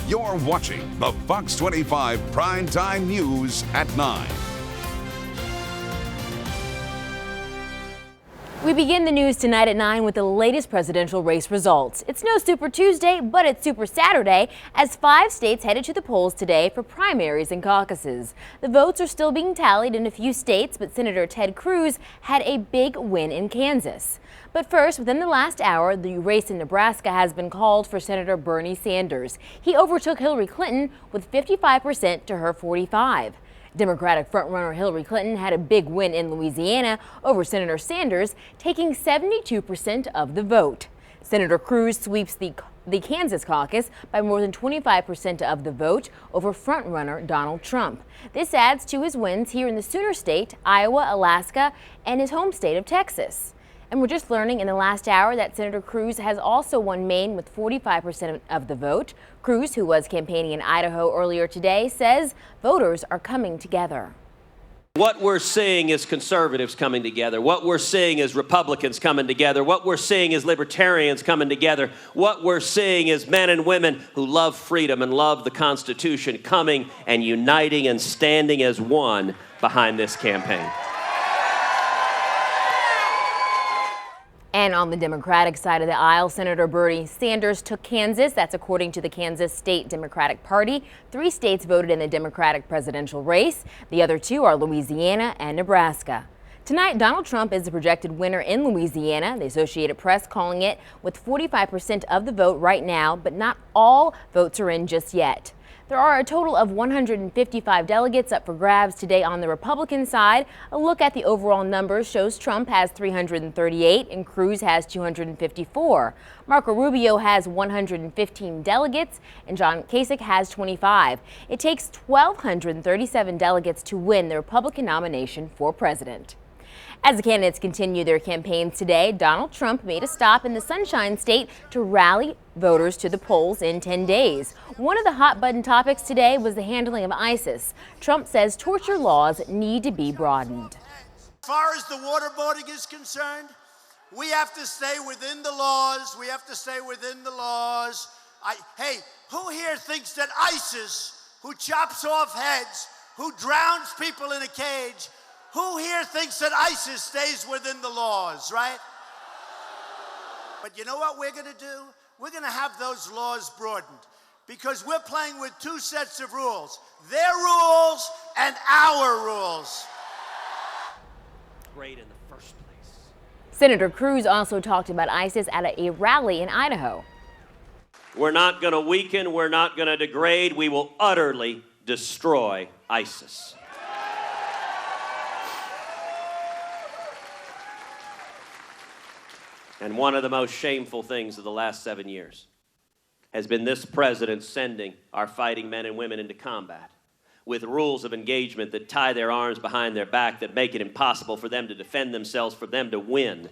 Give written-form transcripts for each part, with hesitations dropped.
You're watching the Fox 25 Primetime News at 9. We begin the news tonight at 9 with the latest presidential race results. It's no Super Tuesday, but it's Super Saturday, as 5 states headed to the polls today for primaries and caucuses. The votes are still being tallied in a few states, but Senator Ted Cruz had a big win in Kansas. But first, within the last hour, the race in Nebraska has been called for Senator Bernie Sanders. He overtook Hillary Clinton with 55% to her 45%. Democratic frontrunner Hillary Clinton had a big win in Louisiana over Senator Sanders, taking 72% of the vote. Senator Cruz sweeps the Kansas caucus by more than 25% of the vote over frontrunner Donald Trump. This adds to his wins here in the Sooner State, Iowa, Alaska, and his home state of Texas. And we're just learning in the last hour that Senator Cruz has also won Maine with 45% of the vote. Cruz, who was campaigning in Idaho earlier today, says voters are coming together. What we're seeing is conservatives coming together. What we're seeing is Republicans coming together. What we're seeing is libertarians coming together. What we're seeing is men and women who love freedom and love the Constitution coming and uniting and standing as one behind this campaign. And on the Democratic side of the aisle, Senator Bernie Sanders took Kansas. That's according to the Kansas State Democratic Party. 3 states voted in the Democratic presidential race. The other 2 are Louisiana and Nebraska. Tonight, Donald Trump is the projected winner in Louisiana. The Associated Press calling it with 45% of the vote right now, but not all votes are in just yet. There are a total of 155 delegates up for grabs today on the Republican side. A look at the overall numbers shows Trump has 338 and Cruz has 254. Marco Rubio has 115 delegates and John Kasich has 25. It takes 1,237 delegates to win the Republican nomination for president. As the candidates continue their campaigns today, Donald Trump made a stop in the Sunshine State to rally voters to the polls in 10 days. One of the hot-button topics today was the handling of ISIS. Trump says torture laws need to be broadened. As far as the waterboarding is concerned, we have to stay within the laws. We have to stay within the laws. Hey, who here thinks that ISIS, who chops off heads, who drowns people in a cage, who here thinks that ISIS stays within the laws, right? But you know what we're going to do? We're going to have those laws broadened because we're playing with 2 sets of rules, their rules and our rules. Great in the first place. Senator Cruz also talked about ISIS at a rally in Idaho. We're not going to weaken. We're not going to degrade. We will utterly destroy ISIS. And one of the most shameful things of the last 7 years has been this president sending our fighting men and women into combat with rules of engagement that tie their arms behind their back, that make it impossible for them to defend themselves, for them to win.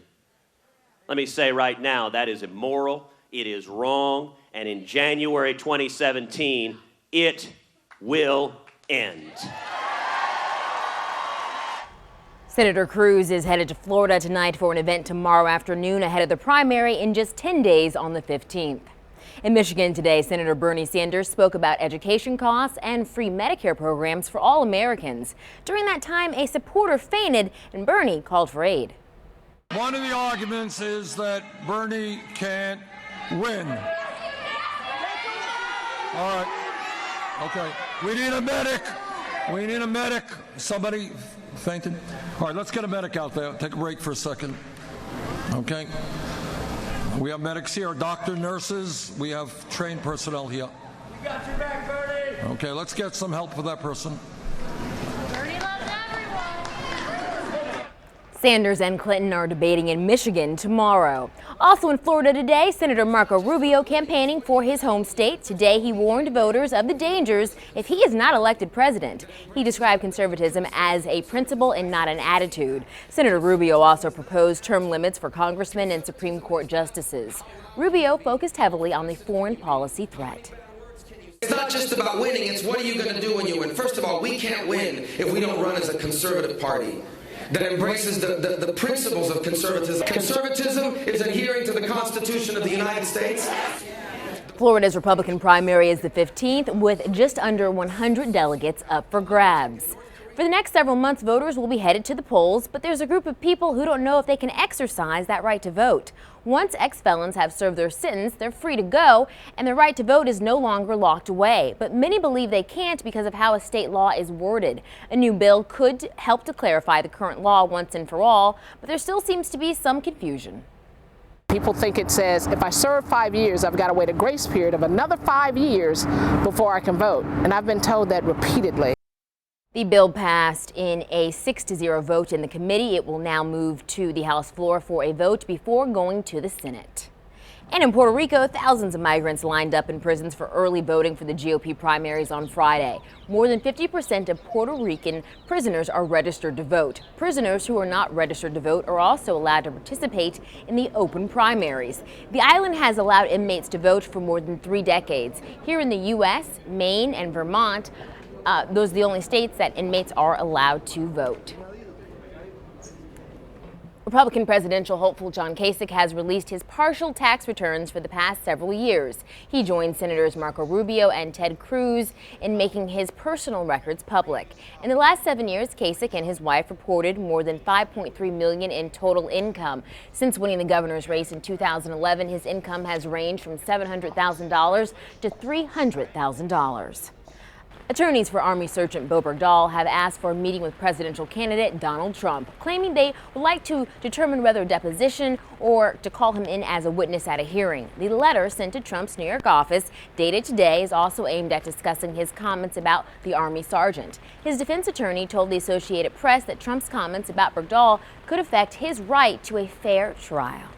Let me say right now, that is immoral, it is wrong, and in January 2017, it will end. Senator Cruz is headed to Florida tonight for an event tomorrow afternoon ahead of the primary in just 10 days on the 15th. In Michigan today, Senator Bernie Sanders spoke about education costs and free Medicare programs for all Americans. During that time, a supporter fainted and Bernie called for aid. One of the arguments is that Bernie can't win. All right. Okay. We need a medic. We need a medic. Somebody fainted? All right, let's get a medic out there. Take a break for a second. Okay. We have medics here, doctor, nurses. We have trained personnel here. We got your back, Bernie. Okay, let's get some help for that person. Bernie loves everyone. Sanders and Clinton are debating in Michigan tomorrow. Also in Florida today, Senator Marco Rubio campaigning for his home state. Today he warned voters of the dangers if he is not elected president. He described conservatism as a principle and not an attitude. Senator Rubio also proposed term limits for congressmen and Supreme Court justices. Rubio focused heavily on the foreign policy threat. It's not just about winning, it's what are you going to do when you win. First of all, we can't win if we don't run as a conservative party that embraces the principles of conservatism. Conservatism is adhering to the Constitution of the United States. Florida's Republican primary is the 15th, with just under 100 delegates up for grabs. For the next several months, voters will be headed to the polls, but there's a group of people who don't know if they can exercise that right to vote. Once ex-felons have served their sentence, they're free to go, and their right to vote is no longer locked away. But many believe they can't because of how a state law is worded. A new bill could help to clarify the current law once and for all, but there still seems to be some confusion. People think it says if I serve 5 years, I've got to wait a grace period of another 5 years before I can vote. And I've been told that repeatedly. The bill passed in a 6-0 vote in the committee. It will now move to the House floor for a vote before going to the Senate. And in Puerto Rico, thousands of migrants lined up in prisons for early voting for the GOP primaries on Friday. More than 50% of Puerto Rican prisoners are registered to vote. Prisoners who are not registered to vote are also allowed to participate in the open primaries. The island has allowed inmates to vote for more than 3 decades. Here in the U.S., Maine and Vermont, those are the only states that inmates are allowed to vote. Republican presidential hopeful John Kasich has released his partial tax returns for the past several years. He joined Senators Marco Rubio and Ted Cruz in making his personal records public. In the last 7 years, Kasich and his wife reported more than $5.3 million in total income. Since winning the governor's race in 2011, his income has ranged from $700,000 to $300,000. Attorneys for Army Sergeant Bo Bergdahl have asked for a meeting with presidential candidate Donald Trump, claiming they would like to determine whether a deposition or to call him in as a witness at a hearing. The letter sent to Trump's New York office, dated today, is also aimed at discussing his comments about the Army sergeant. His defense attorney told the Associated Press that Trump's comments about Bergdahl could affect his right to a fair trial.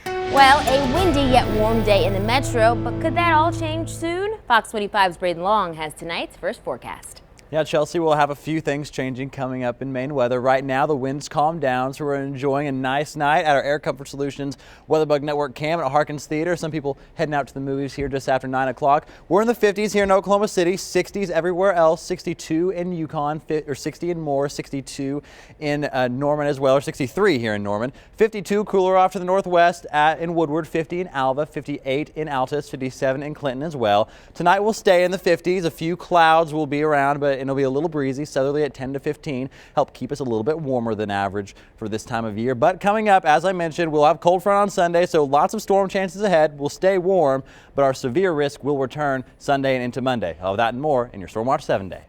Well, a windy yet warm day in the metro, but could that all change soon? Fox 25's Braden Long has tonight's first forecast. Yeah, Chelsea, we'll have a few things changing coming up in Maine weather. Right now, the winds calmed down, so we're enjoying a nice night at our Air Comfort Solutions WeatherBug Network camp at Harkins Theater. Some people heading out to the movies here just after 9 o'clock. We're in the 50s here in Oklahoma City, 60s everywhere else, 62 in Yukon, or 60 and more, 62 in Norman as well, or 63 here in Norman. 52 cooler off to the northwest in Woodward, 50 in Alva, 58 in Altus, 57 in Clinton as well. Tonight we'll stay in the 50s. A few clouds will be around, but it'll be a little breezy, southerly at 10 to 15, help keep us a little bit warmer than average for this time of year. But coming up, as I mentioned, we'll have cold front on Sunday, so lots of storm chances ahead. We'll stay warm, but our severe risk will return Sunday and into Monday. All of that and more in your Storm Watch 7-day.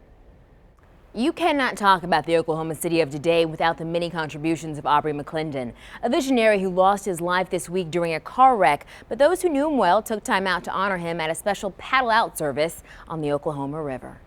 You cannot talk about the Oklahoma City of today without the many contributions of Aubrey McClendon, a visionary who lost his life this week during a car wreck, but those who knew him well took time out to honor him at a special paddle-out service on the Oklahoma River.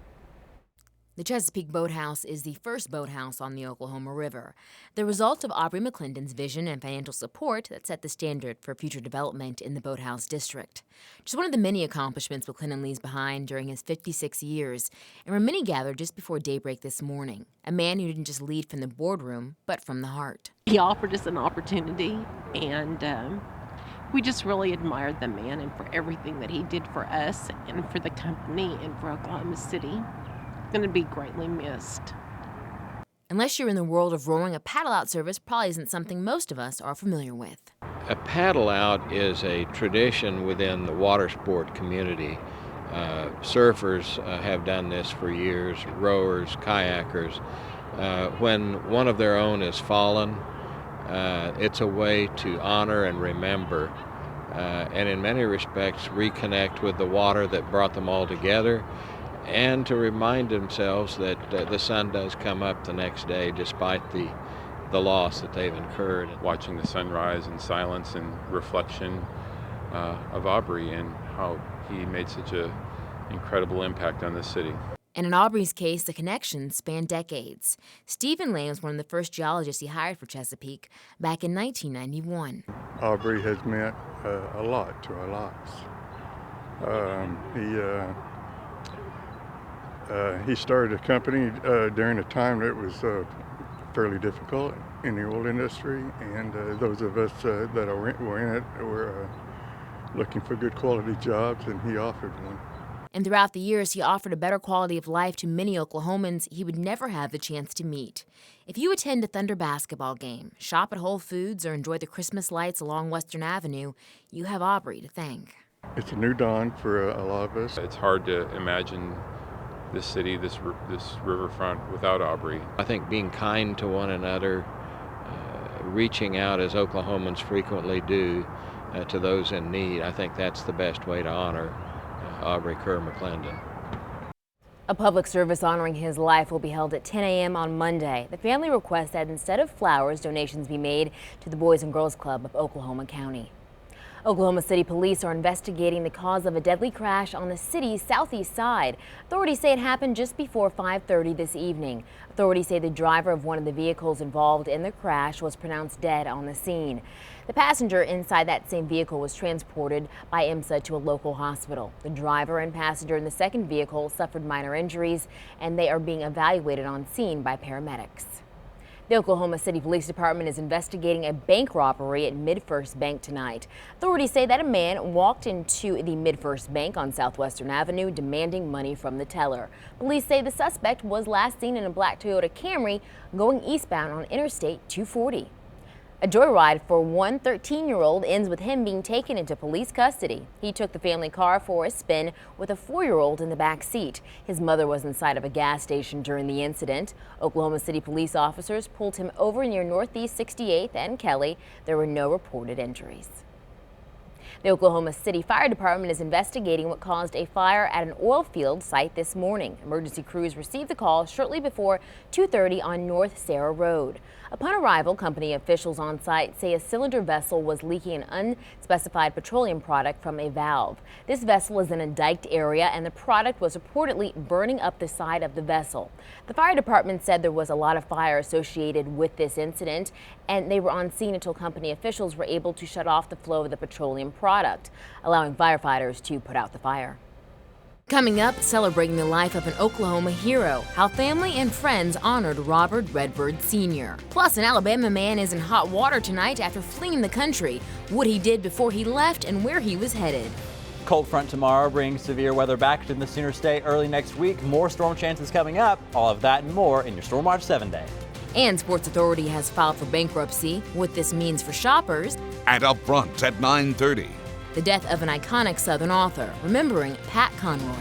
The Chesapeake Boathouse is the first boathouse on the Oklahoma River, the result of Aubrey McClendon's vision and financial support that set the standard for future development in the Boathouse District. Just one of the many accomplishments McClendon leaves behind during his 56 years, and where many gathered just before daybreak this morning. A man who didn't just lead from the boardroom, but from the heart. He offered us an opportunity, and we just really admired the man and for everything that he did for us and for the company and for Oklahoma City. Going to be greatly missed. Unless you're in the world of rowing, a paddle-out service probably isn't something most of us are familiar with. A paddle-out is a tradition within the water sport community. Surfers have done this for years, rowers, kayakers. When one of their own is fallen, it's a way to honor and remember, and in many respects reconnect with the water that brought them all together, and to remind themselves that the sun does come up the next day despite the loss that they've incurred. Watching the sunrise in silence and reflection of Aubrey and how he made such an incredible impact on this city. And in Aubrey's case, the connections span decades. Stephen Lane was one of the first geologists he hired for Chesapeake back in 1991. Aubrey has meant a lot to our lives. He started a company during a time that was fairly difficult in the oil industry, and those of us that were in it were looking for good quality jobs, and he offered one. And throughout the years, he offered a better quality of life to many Oklahomans he would never have the chance to meet. If you attend a Thunder basketball game, shop at Whole Foods, or enjoy the Christmas lights along Western Avenue, you have Aubrey to thank. It's a new dawn for a lot of us. It's hard to imagine this city, this riverfront without Aubrey. I think being kind to one another, reaching out as Oklahomans frequently do to those in need, I think that's the best way to honor Aubrey Kerr McClendon. A public service honoring his life will be held at 10 a.m. on Monday. The family requests that instead of flowers, donations be made to the Boys and Girls Club of Oklahoma County. Oklahoma City police are investigating the cause of a deadly crash on the city's southeast side. Authorities say it happened just before 5:30 this evening. Authorities say the driver of one of the vehicles involved in the crash was pronounced dead on the scene. The passenger inside that same vehicle was transported by IMSA to a local hospital. The driver and passenger in the second vehicle suffered minor injuries, and they are being evaluated on scene by paramedics. The Oklahoma City Police Department is investigating a bank robbery at MidFirst Bank tonight. Authorities say that a man walked into the MidFirst Bank on Southwestern Avenue demanding money from the teller. Police say the suspect was last seen in a black Toyota Camry going eastbound on Interstate 240. A joyride for one 13-year-old ends with him being taken into police custody. He took the family car for a spin with a 4-year-old in the back seat. His mother was inside of a gas station during the incident. Oklahoma City police officers pulled him over near Northeast 68th and Kelly. There were no reported injuries. The Oklahoma City Fire Department is investigating what caused a fire at an oil field site this morning. Emergency crews received the call shortly before 2:30 on North Sarah Road. Upon arrival, company officials on site say a cylinder vessel was leaking an unspecified petroleum product from a valve. This vessel is in a diked area, and the product was reportedly burning up the side of the vessel. The fire department said there was a lot of fire associated with this incident, and they were on scene until company officials were able to shut off the flow of the petroleum product, allowing firefighters to put out the fire. Coming up, celebrating the life of an Oklahoma hero, how family and friends honored Robert Redford Sr. Plus, an Alabama man is in hot water tonight after fleeing the country, what he did before he left and where he was headed. Cold front tomorrow brings severe weather back to the Sooner State early next week. More storm chances coming up. All of that and more in your Storm Watch 7 Day. And Sports Authority has filed for bankruptcy. What this means for shoppers. And up front at 9:30. The death of an iconic Southern author, remembering Pat Conroy.